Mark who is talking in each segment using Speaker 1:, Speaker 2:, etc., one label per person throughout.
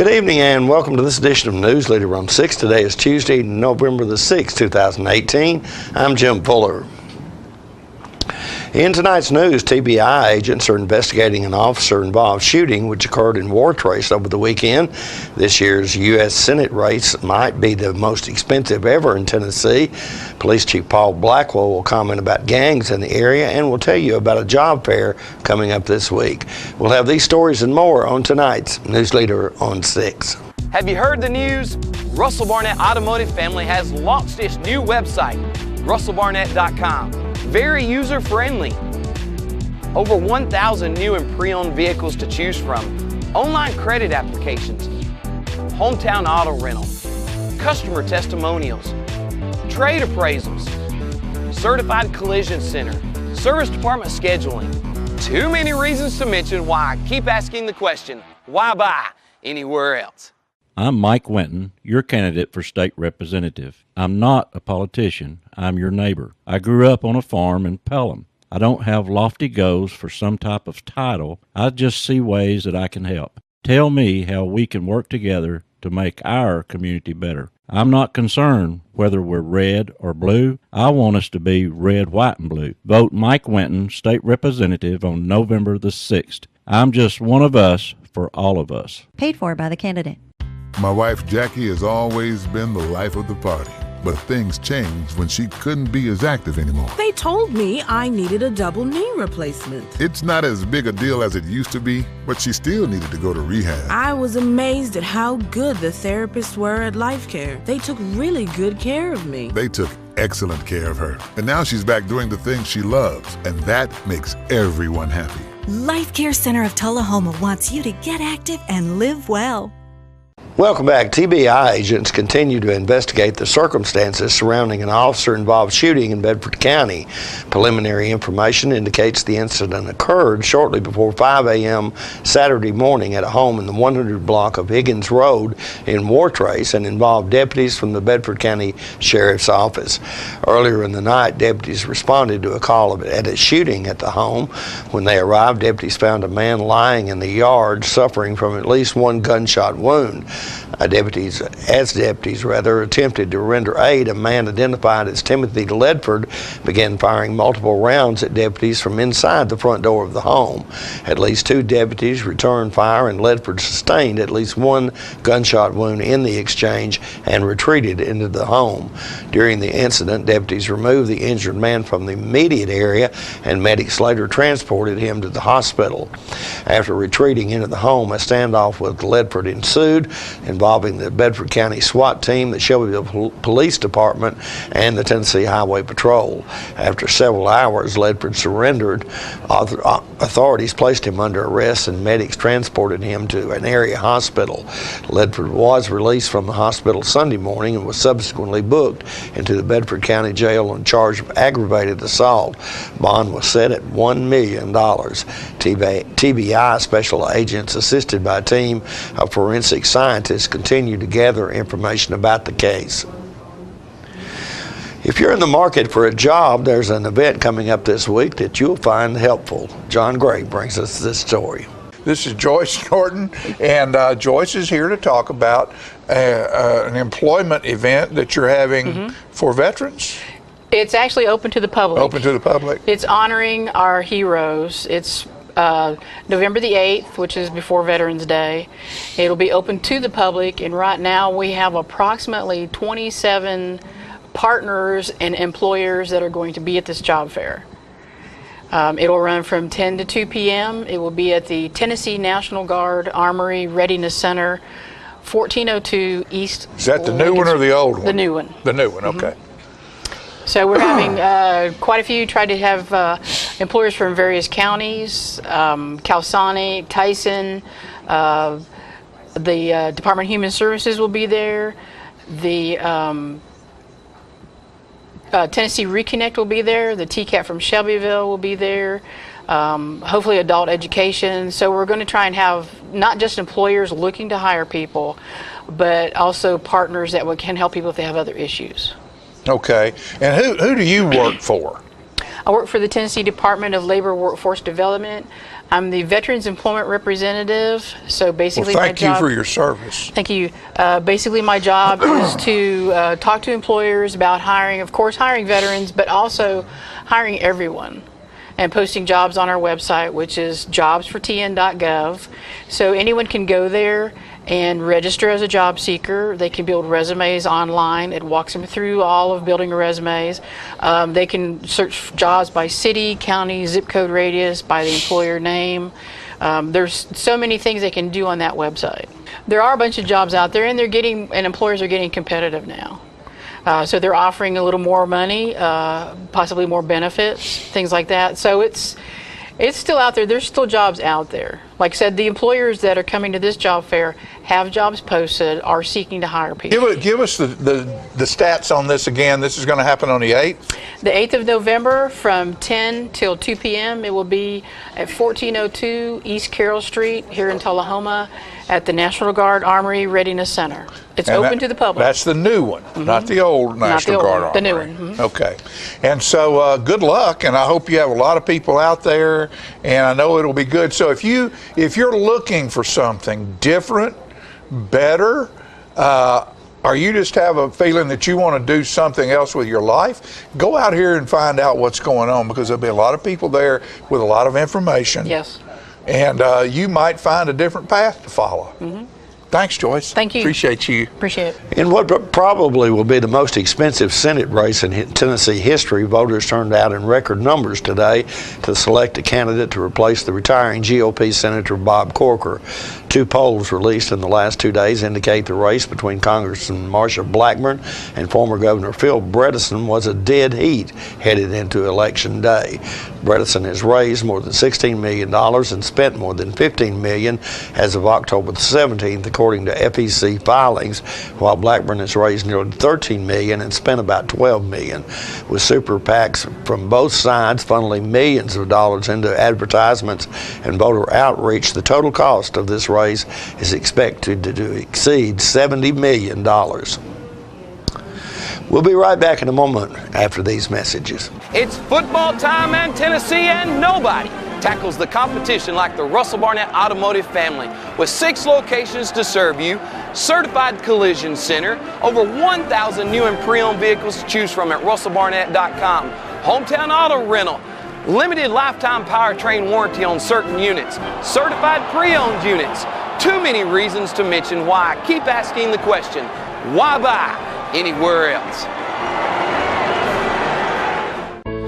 Speaker 1: Good evening and welcome to this edition of News Leader on 6. Today is Tuesday, November the 6th, 2018. I'm Jim Fuller. In tonight's news, TBI agents are investigating an officer-involved shooting which occurred in Wartrace over the weekend. This year's U.S. Senate race might be the most expensive ever in Tennessee. Police Chief Paul Blackwell will comment about gangs in the area and will tell you about a job fair coming up this week. We'll have these stories and more on tonight's News Leader on 6.
Speaker 2: Have you heard the news? Russell Barnett Automotive Family has launched its new website, russellbarnett.com. Very user-friendly. Over 1,000 new and pre-owned vehicles to choose from. Online credit applications. Hometown auto rental. Customer testimonials. Trade appraisals. Certified collision center. Service department scheduling. Too many reasons to mention why I keep asking the question, why buy anywhere else?
Speaker 3: I'm Mike Winton, your candidate for state representative. I'm not a politician. I'm your neighbor. I grew up on a farm in Pelham. I don't have lofty goals for some type of title. I just see ways that I can help. Tell me how we can work together to make our community better. I'm not concerned whether we're red or blue. I want us to be red, white, and blue. Vote Mike Winton, state representative, on November the 6th. I'm just one of us for all of us.
Speaker 4: Paid for by the candidate.
Speaker 5: My wife Jackie has always been the life of the party, but things changed when she couldn't be as active anymore.
Speaker 6: They told me I needed a double knee replacement.
Speaker 5: It's not as big a deal as it used to be, but she still needed to go to rehab.
Speaker 6: I was amazed at how good the therapists were at Life Care. They took really good care of me.
Speaker 5: They took excellent care of her, and now she's back doing the things she loves, and that makes everyone happy.
Speaker 7: Life Care Center of Tullahoma wants you to get active and live well.
Speaker 1: Welcome back. TBI agents continue to investigate the circumstances surrounding an officer-involved shooting in Bedford County. Preliminary information indicates the incident occurred shortly before 5 a.m. Saturday morning at a home in the 100 block of Higgins Road in Wartrace and involved deputies from the Bedford County Sheriff's Office. Earlier in the night, deputies responded to a call at a shooting at the home. When they arrived, deputies found a man lying in the yard suffering from at least one gunshot wound. Deputies attempted to render aid, a man identified as Timothy Ledford began firing multiple rounds at deputies from inside the front door of the home. At least two deputies returned fire, and Ledford sustained at least one gunshot wound in the exchange and retreated into the home. During the incident, deputies removed the injured man from the immediate area, and medics later transported him to the hospital. After retreating into the home, a standoff with Ledford ensued, involving the Bedford County SWAT team, the Shelbyville Police Department, and the Tennessee Highway Patrol. After several hours, Ledford surrendered. Authorities placed him under arrest, and medics transported him to an area hospital. Ledford was released from the hospital Sunday morning and was subsequently booked into the Bedford County Jail on charge of aggravated assault. Bond was set at $1 million. TBI special agents, assisted by a team of forensic scientists, continue to gather information about the case. If you're in the market for a job, there's an event coming up this week that you'll find helpful. John Gray brings us this story.
Speaker 8: This is Joyce Norton, and Joyce is here to talk about an employment event that you're having for veterans.
Speaker 9: It's actually open to the public.
Speaker 8: Open to the public.
Speaker 9: It's honoring our heroes. It's November the 8th, which is before Veterans Day. It'll be open to the public, and right now we have approximately 27 partners and employers that are going to be at this job fair. It'll run from 10 to 2 p.m. It will be at the Tennessee National Guard Armory Readiness Center, 1402 East.
Speaker 8: Is that the new one or the old one?
Speaker 9: The new one.
Speaker 8: The new one, okay.
Speaker 9: So we're having quite a few, try to have employers from various counties, Calisonic, Tyson, the Department of Human Services will be there, the Tennessee Reconnect will be there, the TCAT from Shelbyville will be there, hopefully adult education. So we're going to try and have not just employers looking to hire people, but also partners that can help people if they have other issues.
Speaker 8: Okay. And who do you work for?
Speaker 9: I I work for the Tennessee Department of Labor Workforce Development. I'm the Veterans Employment Representative. So basically,
Speaker 8: well, thank you for your service.
Speaker 9: Thank you. Basically, my job is to talk to employers about hiring, of course, hiring veterans, but also hiring everyone, and posting jobs on our website, which is jobsfortn.gov. So anyone can go there and register as a job seeker. They can build resumes online. It walks them through all of building resumes. They can search jobs by city, county, zip code radius, by the employer name. There's so many things they can do on that website. There are a bunch of jobs out there, and employers are getting competitive now. So they're offering a little more money, possibly more benefits, things like that. So it's still out there. There's still jobs out there. Like I said, the employers that are coming to this job fair have jobs posted, are seeking to hire people.
Speaker 8: Give us the stats on this again. This is going to happen on the 8th?
Speaker 9: The 8th of November from 10 till 2 p.m. It will be at 1402 East Carroll Street here in Tullahoma at the National Guard Armory Readiness Center. It's open to the public.
Speaker 8: That's the new one, not the old National Guard Armory.
Speaker 9: The new one. Mm-hmm.
Speaker 8: Okay. And so good luck, and I hope you have a lot of people out there, and I know it'll be good. So if you're looking for something different, better, or you just have a feeling that you want to do something else with your life, go out here and find out what's going on, because there'll be a lot of people there with a lot of information.
Speaker 9: Yes.
Speaker 8: And you might find a different path to follow. Mm-hmm. Thanks, Joyce.
Speaker 9: Thank you.
Speaker 8: Appreciate you.
Speaker 9: Appreciate it.
Speaker 1: In what probably will be the most expensive Senate race in Tennessee history, voters turned out in record numbers today to select a candidate to replace the retiring GOP Senator Bob Corker. 2 polls released in the last 2 days indicate the race between Congressman Marsha Blackburn and former Governor Phil Bredesen was a dead heat headed into Election Day. Bredesen has raised more than $16 million and spent more than $15 million as of October the 17th, according to FEC filings, while Blackburn has raised nearly $13 million and spent about $12 million. With super PACs from both sides funneling millions of dollars into advertisements and voter outreach, the total cost of this race is expected to exceed $70 million. We'll be right back in a moment after these messages.
Speaker 2: It's football time in Tennessee, and nobody tackles the competition like the Russell Barnett Automotive family. With 6 locations to serve you, certified collision center, over 1,000 new and pre-owned vehicles to choose from at russellbarnett.com, hometown auto rental, limited lifetime powertrain warranty on certain units, certified pre-owned units. Too many reasons to mention why I keep asking the question, why buy anywhere else?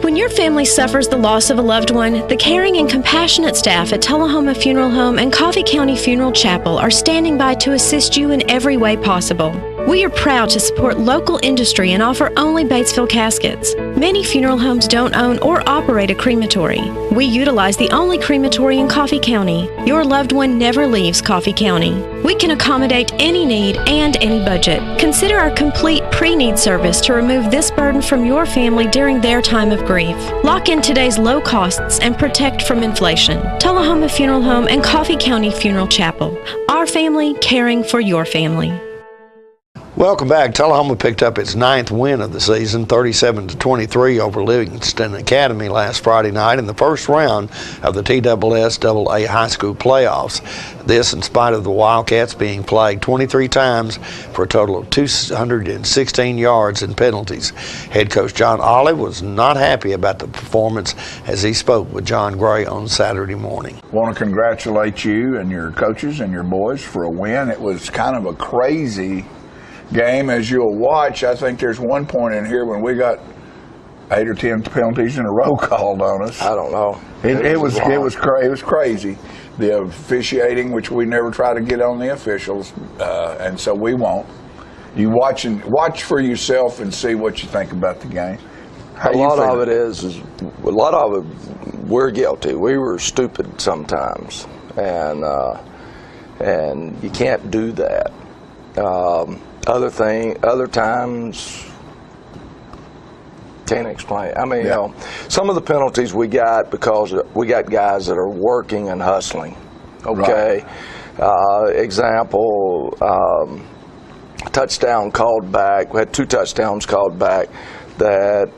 Speaker 4: When your family suffers the loss of a loved one, the caring and compassionate staff at Tullahoma Funeral Home and Coffee County Funeral Chapel are standing by to assist you in every way possible. We are proud to support local industry and offer only Batesville caskets. Many funeral homes don't own or operate a crematory. We utilize the only crematory in Coffee County. Your loved one never leaves Coffee County. We can accommodate any need and any budget. Consider our complete pre-need service to remove this burden from your family during their time of grief. Lock in today's low costs and protect from inflation. Tullahoma Funeral Home and Coffee County Funeral Chapel. Our family caring for your family.
Speaker 1: Welcome back. Tullahoma picked up its 9th win of the season, 37-23 over Livingston Academy last Friday night in the first round of the TSSAA high school playoffs. This in spite of the Wildcats being played 23 times for a total of 216 yards and penalties. Head coach John Olive was not happy about the performance as he spoke with John Gray on Saturday morning.
Speaker 10: I want to congratulate you and your coaches and your boys for a win. It was kind of a crazy game, as you'll watch. I think there's one point in here when we got 8 or 10 penalties in a row called on us.
Speaker 11: I don't know.
Speaker 10: It was crazy. The officiating, which we never try to get on the officials, and so we won't. You watch for yourself and see what you think about the game.
Speaker 11: A lot of it we're guilty. We were stupid sometimes, and you can't do that. Other times, can't explain. I mean, you know, some of the penalties we got because we got guys that are working and hustling. Okay, right. Example, touchdown called back. We had 2 touchdowns called back that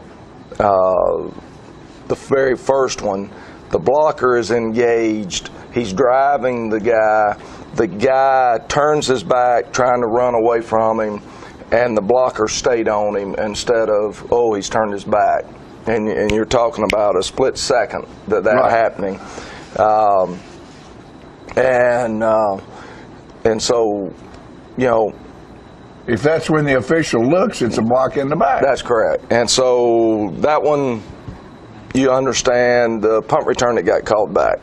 Speaker 11: the very first one. The blocker is engaged. He's driving the guy. The guy turns his back, trying to run away from him, and the blocker stayed on him instead of, he's turned his back. And you're talking about a split second that
Speaker 10: right.
Speaker 11: happening. And so,
Speaker 10: if that's when the official looks, it's a block in the back.
Speaker 11: That's correct. And so that one, you understand the punt return that got called back.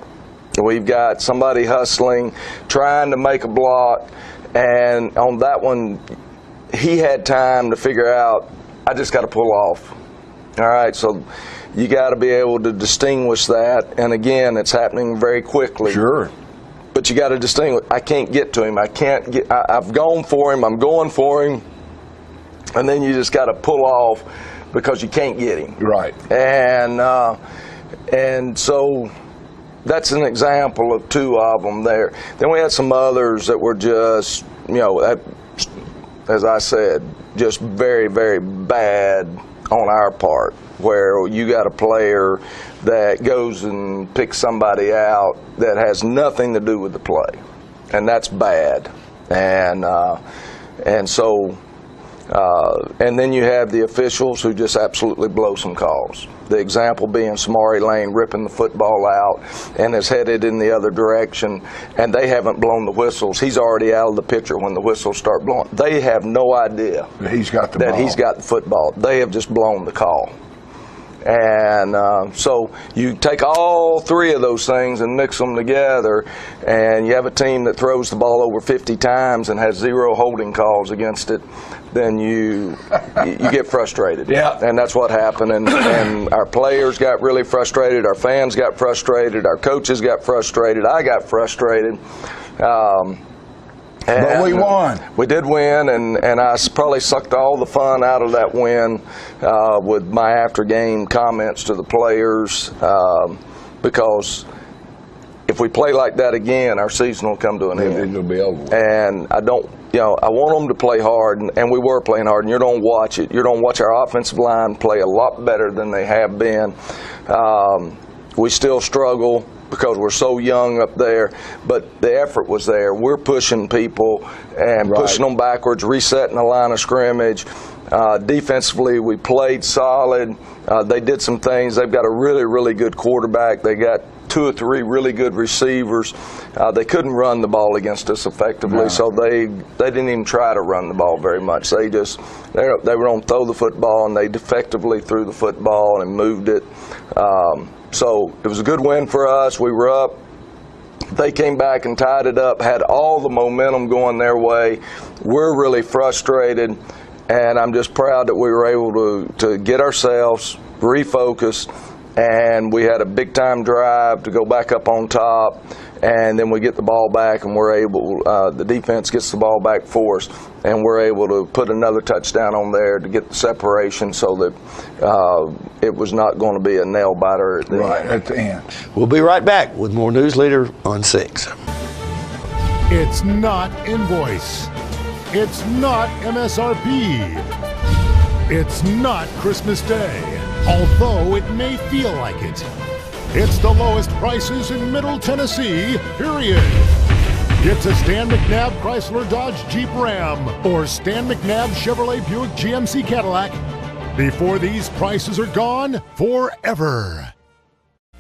Speaker 11: We've got somebody hustling, trying to make a block, and on that one, he had time to figure out, I just got to pull off. All right, so you got to be able to distinguish that, and again, it's happening very quickly.
Speaker 10: Sure.
Speaker 11: But you got to distinguish. I can't get to him. I've gone for him. I'm going for him, and then you just got to pull off because you can't get him.
Speaker 10: Right.
Speaker 11: And so that's an example of two of them there. Then we had some others that were just, as I said, just very, very bad on our part, where you got a player that goes and picks somebody out that has nothing to do with the play, and that's bad. And then you have the officials who just absolutely blow some calls. The example being Samari Lane ripping the football out and is headed in the other direction, and they haven't blown the whistles. He's already out of the picture when the whistles start blowing. They have no idea
Speaker 10: that he's got
Speaker 11: the football. They have just blown the call. And so you take all three of those things and mix them together, and you have a team that throws the ball over 50 times and has 0 holding calls against it, then you get frustrated.
Speaker 10: Yeah.
Speaker 11: And that's what happened. And our players got really frustrated. Our fans got frustrated. Our coaches got frustrated. I got frustrated.
Speaker 10: But we won.
Speaker 11: We did win, and I probably sucked all the fun out of that win with my after-game comments to the players, because if we play like that again, our season will come to an end.
Speaker 10: It'll be over.
Speaker 11: And I don't, I want them to play hard, and we were playing hard, and you don't watch it. You don't watch our offensive line play a lot better than they have been. We still struggle because we're so young up there, but the effort was there. We're pushing people and pushing them backwards, resetting the line of scrimmage. Defensively, we played solid. They did some things. They've got a really, really good quarterback. They got 2 or 3 really good receivers. They couldn't run the ball against us effectively, so they didn't even try to run the ball very much. They were on throw the football, and they defectively threw the football and moved it. So it was a good win for us. We were up. They came back and tied it up, had all the momentum going their way. We're really frustrated, and I'm just proud that we were able to get ourselves refocused, and we had a big-time drive to go back up on top, and then we get the ball back, and we're able, the defense gets the ball back for us, and we're able to put another touchdown on there to get the separation so that it was not going to be a nail-biter at the end.
Speaker 1: We'll be right back with more News Leader on 6.
Speaker 12: It's not invoice. It's not MSRP. It's not Christmas Day, although it may feel like it. It's the lowest prices in Middle Tennessee, period. It's a Stan McNabb Chrysler Dodge Jeep Ram or Stan McNabb Chevrolet Buick GMC Cadillac before these prices are gone forever.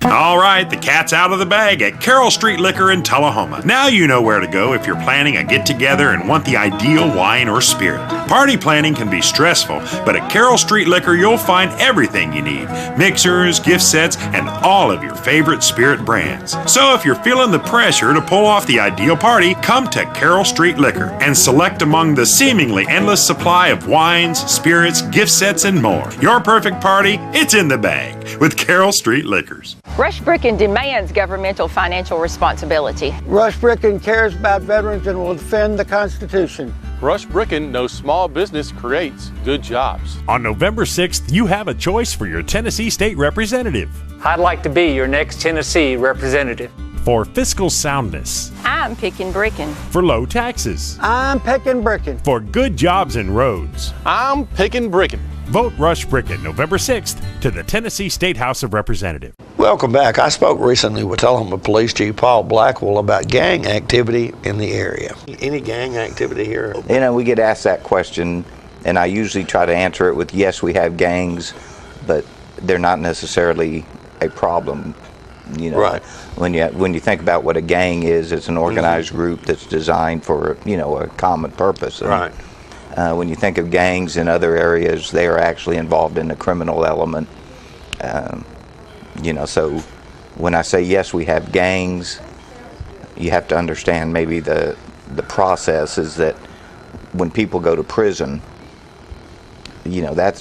Speaker 13: All right, the cat's out of the bag at Carroll Street Liquor in Tullahoma. Now you know where to go if you're planning a get-together and want the ideal wine or spirit. Party planning can be stressful, but at Carroll Street Liquor you'll find everything you need. Mixers, gift sets, and all of your favorite spirit brands. So if you're feeling the pressure to pull off the ideal party, come to Carroll Street Liquor and select among the seemingly endless supply of wines, spirits, gift sets, and more. Your perfect party, it's in the bag with Carroll Street Liquors.
Speaker 14: Rush Bricken demands governmental financial responsibility.
Speaker 15: Rush Bricken cares about veterans and will defend the Constitution.
Speaker 16: Rush Bricken knows small business creates good jobs.
Speaker 17: On November 6th, you have a choice for your Tennessee State Representative.
Speaker 18: I'd like to be your next Tennessee representative.
Speaker 17: For fiscal soundness.
Speaker 14: I'm picking Bricken.
Speaker 17: For low taxes.
Speaker 15: I'm picking Bricken.
Speaker 17: For good jobs and roads.
Speaker 16: I'm picking Bricken.
Speaker 17: Vote Rush Brickett November 6th to the Tennessee State House of Representatives.
Speaker 1: Welcome back. I spoke recently with Tullahoma Police Chief Paul Blackwell about gang activity in the area. Any gang activity here?
Speaker 19: You know, we get asked that question, and I usually try to answer it with, yes, we have gangs, but they're not necessarily a problem. You know,
Speaker 1: right.
Speaker 19: When you think about what a gang is, it's an organized group that's designed for, you know, a common purpose. And,
Speaker 1: right.
Speaker 19: When you think of gangs in other areas, they are actually involved in the criminal element. You know, so when I say yes, we have gangs, you have to understand maybe the process is that when people go to prison, you know,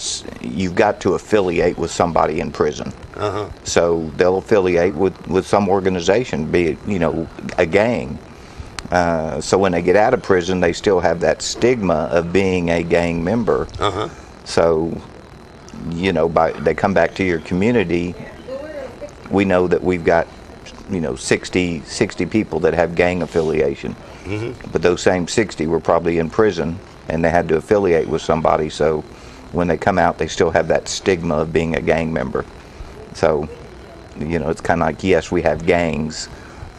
Speaker 19: you've got to affiliate with somebody in prison.
Speaker 1: Uh-huh.
Speaker 19: So they'll affiliate with some organization, be it, you know, a gang. So when they get out of prison, they still have that stigma of being a gang member.
Speaker 1: Uh-huh.
Speaker 19: So, you know, they come back to your community. We know that we've got, you know, 60 people that have gang affiliation.
Speaker 1: Mm-hmm.
Speaker 19: But those same 60 were probably in prison, and they had to affiliate with somebody. So when they come out, they still have that stigma of being a gang member. So, you know, it's kind of like, yes, we have gangs,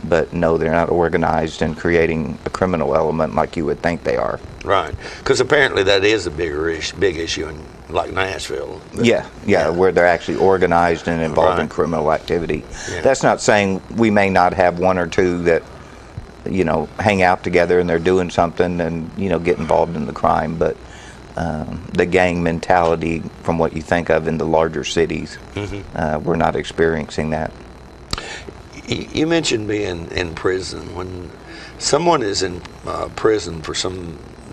Speaker 19: but no, they're not organized and creating a criminal element like you would think they are.
Speaker 1: Right, because apparently that is a big issue in like Nashville.
Speaker 19: Yeah, where they're actually organized and involved in criminal activity. Yeah. That's not saying we may not have one or two that, you know, hang out together and they're doing something and, you know, get involved in the crime, but the gang mentality from what you think of in the larger cities, we're not experiencing that.
Speaker 1: You mentioned being in prison. When someone is in prison for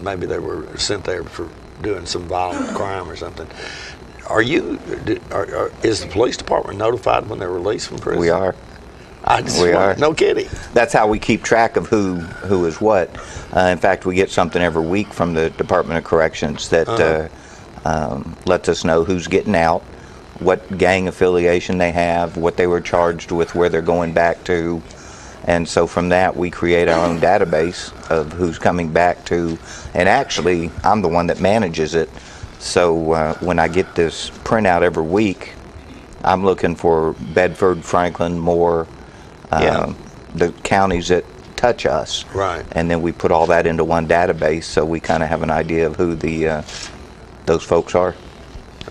Speaker 1: maybe they were sent there for doing some violent crime or something, is the police department notified when they're released from prison?
Speaker 19: We are.
Speaker 1: We are. No kidding.
Speaker 19: That's how we keep track of who is what. In fact, we get something every week from the Department of Corrections that lets us know who's getting out, what gang affiliation they have, what they were charged with, where they're going back to. And so from that, we create our own database of who's coming back to. And actually, I'm the one that manages it. So when I get this printout every week, I'm looking for Bedford, Franklin, Moore, the counties that touch us.
Speaker 1: Right.
Speaker 19: And then we put all that into one database, so we kind of have an idea of who those folks are.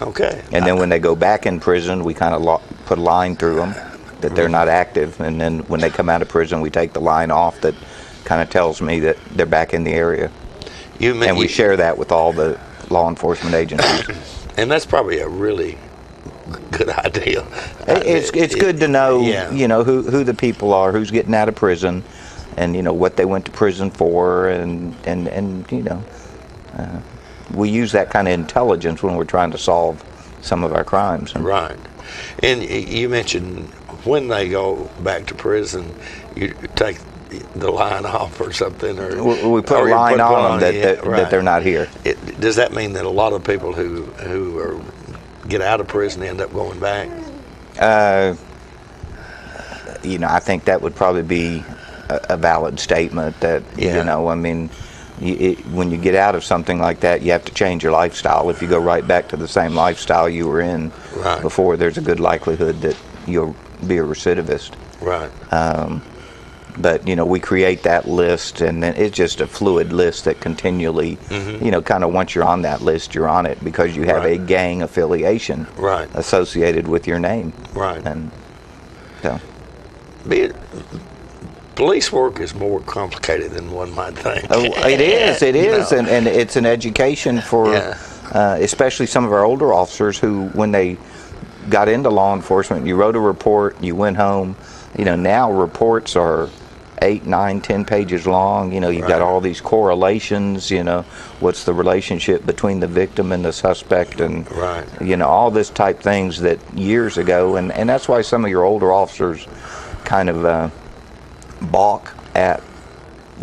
Speaker 1: Okay.
Speaker 19: And then when they go back in prison, we kind of put a line through them that they're not active. And then when they come out of prison, we take the line off that kind of tells me that they're back in the area. And we share that with all the law enforcement agencies.
Speaker 1: And that's probably a really good idea.
Speaker 19: It's good to know, you know, who the people are, who's getting out of prison, and you know what they went to prison for, and you know, we use that kind of intelligence when we're trying to solve some of our crimes.
Speaker 1: Right. And you mentioned when they go back to prison, you take the line off or something, or
Speaker 19: we put a line on them that they're not here.
Speaker 1: Does that mean that a lot of people who get out of prison end up going back?
Speaker 19: You know, I think that would probably be a valid statement that, you know, I mean, when you get out of something like that, you have to change your lifestyle. If you go right back to the same lifestyle you were in before, there's a good likelihood that you'll be a recidivist.
Speaker 1: Right.
Speaker 19: But, you know, we create that list, and then it's just a fluid list that continually, you know, kind of once you're on that list, you're on it because you have a gang affiliation associated with your name.
Speaker 1: Right.
Speaker 19: And so.
Speaker 1: Police work is more complicated than one might think.
Speaker 19: Oh, it is, and it's an education for especially some of our older officers who, when they got into law enforcement, you wrote a report, you went home. You know, now reports are 8, 9, 10 pages long. You know, you've got all these correlations, you know, what's the relationship between the victim and the suspect, and you know, all this type things that years ago, and that's why some of your older officers kind of balk at,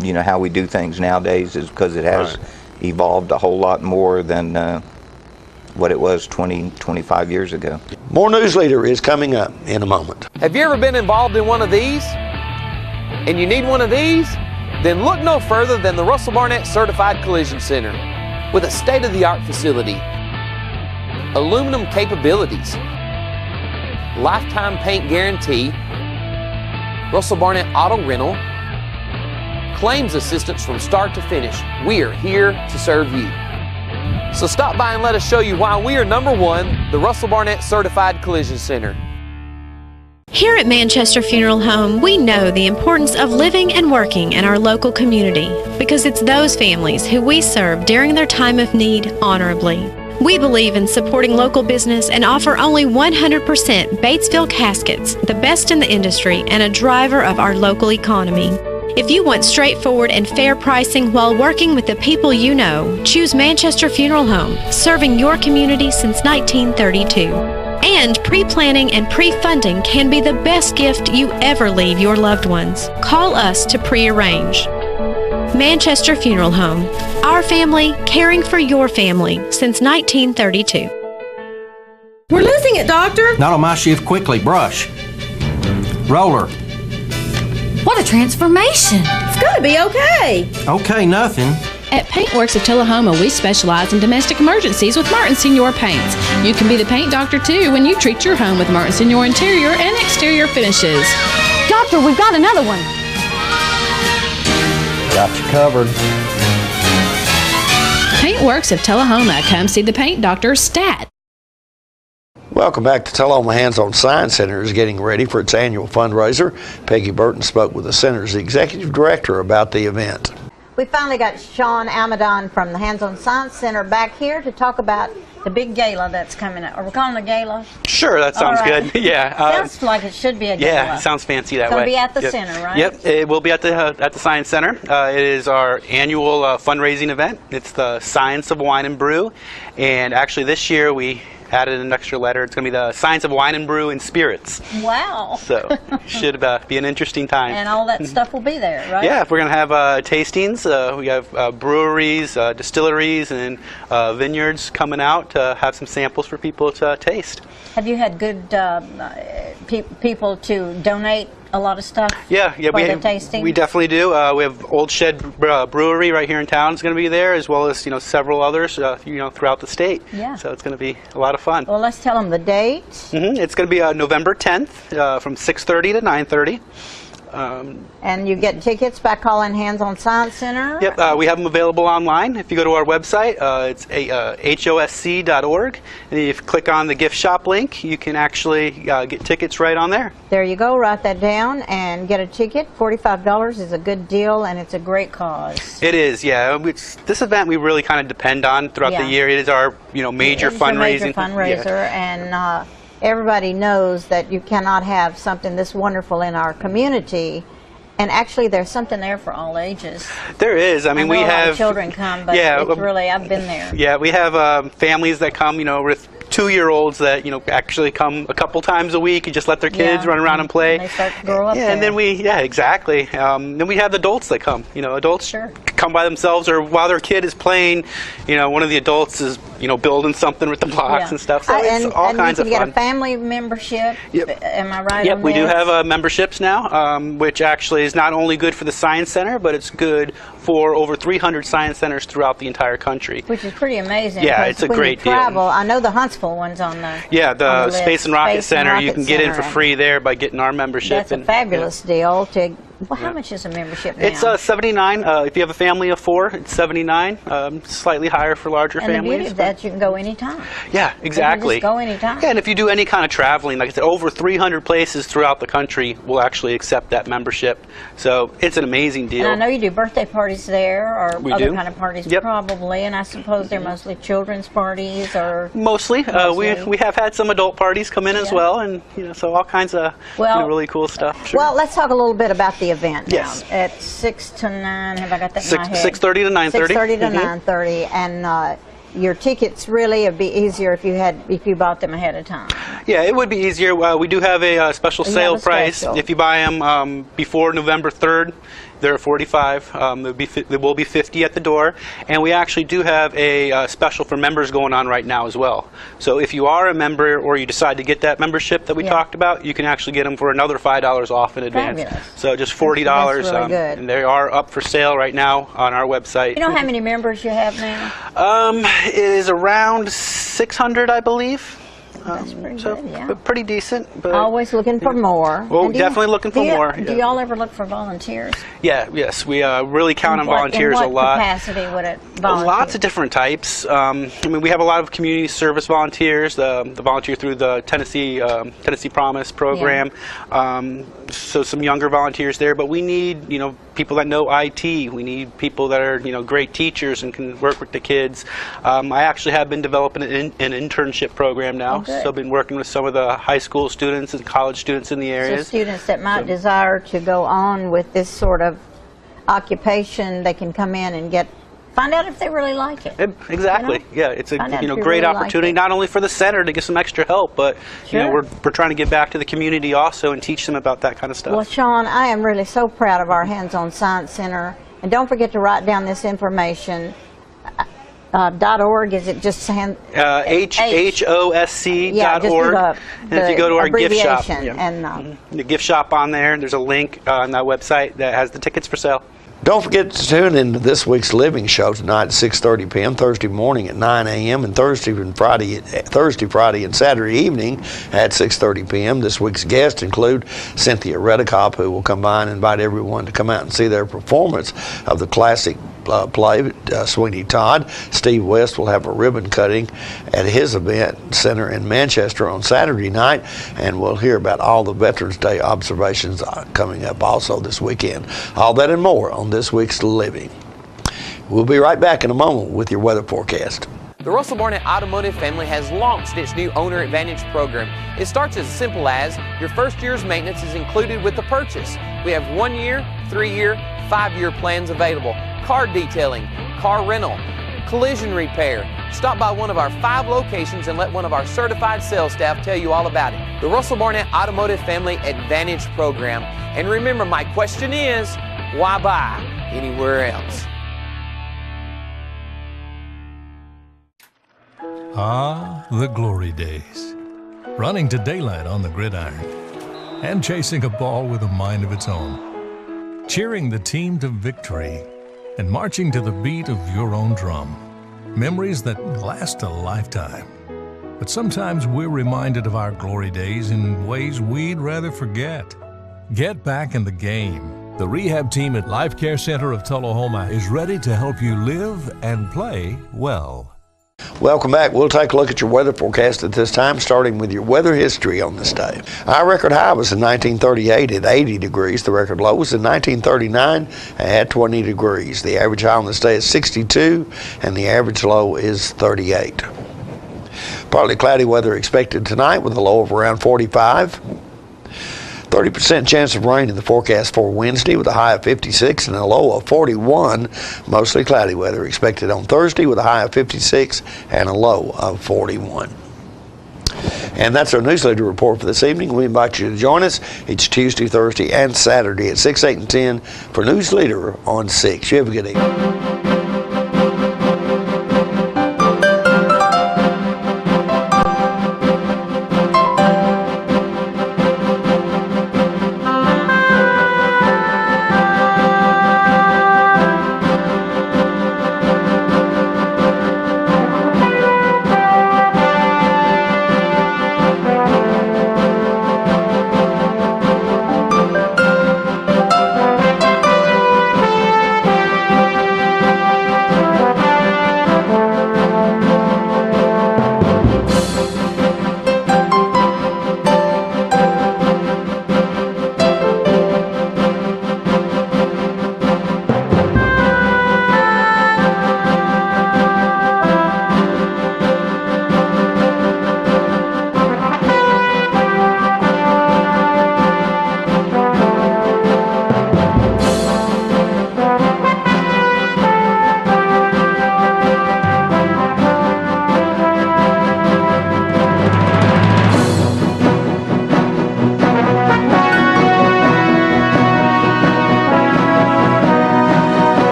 Speaker 19: you know, how we do things nowadays, is because it has evolved a whole lot more than what it was 20, 25 years ago.
Speaker 1: More News Leader is coming up in a moment.
Speaker 2: Have you ever been involved in one of these? And you need one of these? Then look no further than the Russell Barnett Certified Collision Center with a state-of-the-art facility. aluminum capabilities, lifetime paint guarantee, Russell Barnett Auto Rental, claims assistance from start to finish. We are here to serve you. So stop by and let us show you why we are #1, the Russell Barnett Certified Collision Center.
Speaker 4: Here at Manchester Funeral Home, we know the importance of living and working in our local community because it's those families who we serve during their time of need honorably. We believe in supporting local business and offer only 100% Batesville caskets, the best in the industry and a driver of our local economy. If you want straightforward and fair pricing while working with the people you know, choose Manchester Funeral Home, serving your community since 1932. And pre-planning and pre-funding can be the best gift you ever leave your loved ones. Call us to pre-arrange. Manchester Funeral Home. Our family, caring for your family since 1932.
Speaker 20: We're losing it, Doctor.
Speaker 21: Not on my shift. Quickly, brush. Roller.
Speaker 20: What a transformation. It's going to be okay.
Speaker 21: Okay, nothing.
Speaker 22: At Paintworks of Tullahoma, we specialize in domestic emergencies with Martin Senior Paints. You can be the paint doctor too when you treat your home with Martin Senior interior and exterior finishes.
Speaker 20: Doctor, we've got another one.
Speaker 21: Got you covered.
Speaker 22: Paintworks of Tullahoma. Come see the paint doctor, Stat.
Speaker 1: Welcome back to Tullahoma Hands-On Science Center is getting ready for its annual fundraiser. Peggy Burton spoke with the center's executive director about the event.
Speaker 23: We finally got Sean Amadon from the Hands-On Science Center back here to talk about the big gala that's coming up. Are we calling it a gala?
Speaker 24: Sure, that sounds good. Yeah.
Speaker 23: Sounds like it should be a gala.
Speaker 24: Yeah, it sounds fancy that way.
Speaker 23: It's going to be at the
Speaker 24: Yep.
Speaker 23: center, right?
Speaker 24: Yep, it will be at the Science Center. It is our annual fundraising event. It's the Science of Wine and Brew, and actually this year we added an extra letter. It's going to be the Science of Wine and Brew and Spirits.
Speaker 23: Wow.
Speaker 24: So should be an interesting time.
Speaker 23: And all that stuff will be there, right?
Speaker 24: Yeah, we're going to have tastings. We have breweries, distilleries, and vineyards coming out to have some samples for people to taste.
Speaker 23: Have you had good people to donate a lot of stuff for the tasting?
Speaker 24: We definitely do. We have Old Shed Brewery right here in town is going to be there, as well as several others throughout the state.
Speaker 23: Yeah.
Speaker 24: So it's going to be a lot of fun.
Speaker 23: Well, let's tell them the date.
Speaker 24: It's going to be November 10th from 6:30 to 9:30.
Speaker 23: And you get tickets by calling Hands-On Science Center?
Speaker 24: Yep, we have them available online. If you go to our website, it's hosc.org, and if you click on the gift shop link, you can actually get tickets right on there.
Speaker 23: There you go. Write that down and get a ticket. $45 is a good deal, and it's a great cause.
Speaker 24: It is, yeah. This event we really kind of depend on throughout the year. It is our major fundraising.
Speaker 23: It's a major fundraiser, and everybody knows that you cannot have something this wonderful in our community. And actually, there's something there for all ages.
Speaker 24: There is. I mean, we
Speaker 23: a lot
Speaker 24: have
Speaker 23: of children come, but it's really, I've been there.
Speaker 24: Yeah, we have families that come, with 2-year-olds that actually come a couple times a week and just let their kids run around and play.
Speaker 23: And they start to grow up.
Speaker 24: And then exactly. Then we have the adults that come. Adults come by themselves, or while their kid is playing, one of the adults is building something with the blocks and stuff. So it's all kinds of fun.
Speaker 23: You can get a family membership.
Speaker 24: Yep.
Speaker 23: Am I right?
Speaker 24: Yep,
Speaker 23: on
Speaker 24: we do
Speaker 23: this?
Speaker 24: have memberships now, which actually is not only good for the Science Center, but it's good for over 300 science centers throughout the entire country.
Speaker 23: Which is pretty amazing.
Speaker 24: Yeah, it's a great deal.
Speaker 23: I know the Huntsville one's on the
Speaker 24: the
Speaker 23: list.
Speaker 24: Space and Rocket Center. You can get in for free there by getting our membership.
Speaker 23: That's a fabulous deal. Well, how much is a membership now?
Speaker 24: It's $79. If you have a family of 4, it's $79. Slightly higher for larger families.
Speaker 23: And the beauty of that, you can go anytime.
Speaker 24: Yeah, exactly.
Speaker 23: You can just go anytime.
Speaker 24: Yeah, and if you do any kind of traveling, like I said, over 300 places throughout the country will actually accept that membership. So it's an amazing deal.
Speaker 23: And I know you do birthday parties there, or
Speaker 24: We
Speaker 23: other
Speaker 24: do.
Speaker 23: kind of parties
Speaker 24: Yep.
Speaker 23: probably, and I suppose they're mostly children's parties, or...
Speaker 24: Mostly. We have had some adult parties come in as well, and so all kinds of really cool stuff. Sure.
Speaker 23: Well, let's talk a little bit about the event now.
Speaker 24: Yes.
Speaker 23: At 6 to 9, have I got that in my head?
Speaker 24: 6:30 to 9:30.
Speaker 23: 6:30 to 9:30, and your tickets really would be easier if you bought them ahead of time.
Speaker 24: Yeah, it would be easier. We do have a special sale price. If you buy them before November 3rd, they're at $45. There will be $50 at the door. And we actually do have a special for members going on right now as well. So if you are a member or you decide to get that membership that we talked about, you can actually get them for another $5 off in advance.
Speaker 23: Fabulous.
Speaker 24: So just $40.
Speaker 23: That's really good.
Speaker 24: And they are up for sale right now on our website.
Speaker 23: You know how many members you have now?
Speaker 24: It is around 600, I believe.
Speaker 23: That's pretty good, yeah.
Speaker 24: But pretty decent. But
Speaker 23: always looking for more.
Speaker 24: Well, definitely looking for more.
Speaker 23: Do y'all ever look for volunteers?
Speaker 24: Yes, we really count on volunteers a lot.
Speaker 23: In what capacity would it volunteer?
Speaker 24: Lots of different types. I mean, we have a lot of community service volunteers. The volunteer through the Tennessee Promise program. Yeah. So some younger volunteers there, but we need people that know IT. We need people that are great teachers and can work with the kids. I actually have been developing an internship program now. So I've been working with some of the high school students and college students in the area.
Speaker 23: So students that might desire to go on with this sort of occupation, they can come in and find out if they really like it.
Speaker 24: Exactly. Yeah, it's a great opportunity not only for the center to get some extra help, but we're trying to give back to the community also and teach them about that kind of stuff.
Speaker 23: Well, Sean, I am really so proud of our Hands-On Science Center, and don't forget to write down this information. .org, is it just HOSC.org?
Speaker 24: Yeah, and if you go to our gift shop,
Speaker 23: and
Speaker 24: the gift shop on there, there's a link on that website that has the tickets for sale.
Speaker 1: Don't forget to tune into this week's Living Show tonight at 6:30 p.m., Thursday morning at 9 a.m., and Thursday, Friday, and Saturday evening at 6:30 p.m. This week's guests include Cynthia Redekop, who will come by and invite everyone to come out and see their performance of the classic play, Sweeney Todd. Steve West will have a ribbon cutting at his event center in Manchester on Saturday night, and we'll hear about all the Veterans Day observations coming up also this weekend. All that and more on this week's Living. We'll be right back in a moment with your weather forecast.
Speaker 2: The Russell Barnett Automotive family has launched its new Owner Advantage program. It starts as simple as your first year's maintenance is included with the purchase. We have 1 year, 3 year, 5 year plans available. Car detailing, car rental, collision repair. Stop by one of our 5 locations and let one of our certified sales staff tell you all about it. The Russell Barnett Automotive Family Advantage program. And remember, my question is, why buy anywhere else?
Speaker 3: Ah, the glory days. Running to daylight on the gridiron and chasing a ball with a mind of its own. Cheering the team to victory and marching to the beat of your own drum. Memories that last a lifetime. But sometimes we're reminded of our glory days in ways we'd rather forget. Get back in the game. The rehab team at Life Care Center of Tullahoma is ready to help you live and play well.
Speaker 1: Welcome back. We'll take a look at your weather forecast at this time, starting with your weather history on this day. Our record high was in 1938 at 80 degrees. The record low was in 1939 at 20 degrees. The average high on this day is 62, and the average low is 38. Partly cloudy weather expected tonight with a low of around 45. 30% chance of rain in the forecast for Wednesday with a high of 56 and a low of 41. Mostly cloudy weather expected on Thursday with a high of 56 and a low of 41. And that's our newsletter report for this evening. We invite you to join us each Tuesday, Thursday, and Saturday at 6, 8, and 10 for News Leader on 6. You have a good evening.